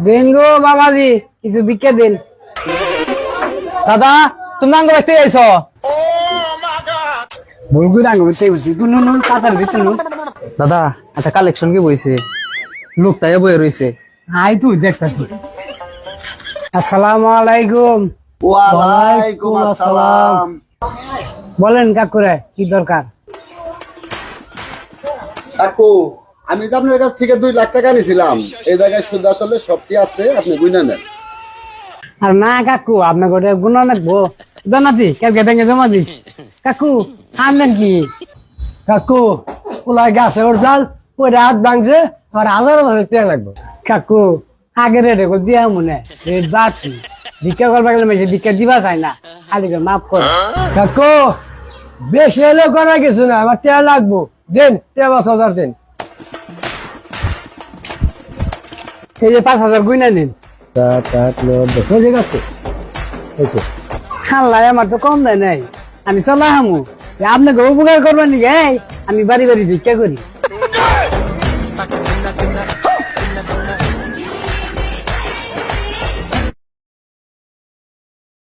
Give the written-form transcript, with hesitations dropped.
দেন গো বাবাজি, কিছু ভিক্ষা দিন। দাদা তুমি আঙ্গ বাইতে আইছ? বলগুর আঙ্গ বলতে বলছি নুন কাতার ভিতর নুন। দাদা একটা কালেকশন কি বইছে, লোক তাই বয়ে রয়েছে। আই তুই দেখতাছি। আসসালামু আলাইকুম। ওয়ালাইকুম আসসালাম। বলেন কাকুরে কি দরকার? কাকু, আমি তো আপনার কাছ থেকে 2 লাখ টাকা নিয়েছিলাম। এই জায়গায় সুদ আসলে সবটি আছে, আপনি গুনে নেন। আর না কাকু, আপনার গোটে গুণ নাকবো জানাতি কালকে ব্যাংকে জমা দি। কাকু আনলেন কি? কাকু ওলাই গাছে ওর জাল পরে হাত ভাঙছে, আর 1000 টাকা লাগবে। কাকু আগে রেটে করে দিয়া মনে রেট বাড়ছি, ভিক্ষা করবা গেলে মেসে ভিক্ষা দিবা চাই না, খালি করে মাফ করে। কাকু বেশি এলেও করা কিছু না, আমার টাকা লাগবো, দেন টাকা 5,000 দেন। এই যে 5,000 গুইনা নিন। খাল্লাই আমার তো কম দেয় নাই, আমি চলা হামু আপনাকে উপকার করবেন নাকি? আমি বাড়ি বাড়ি ভিক্ষা করি।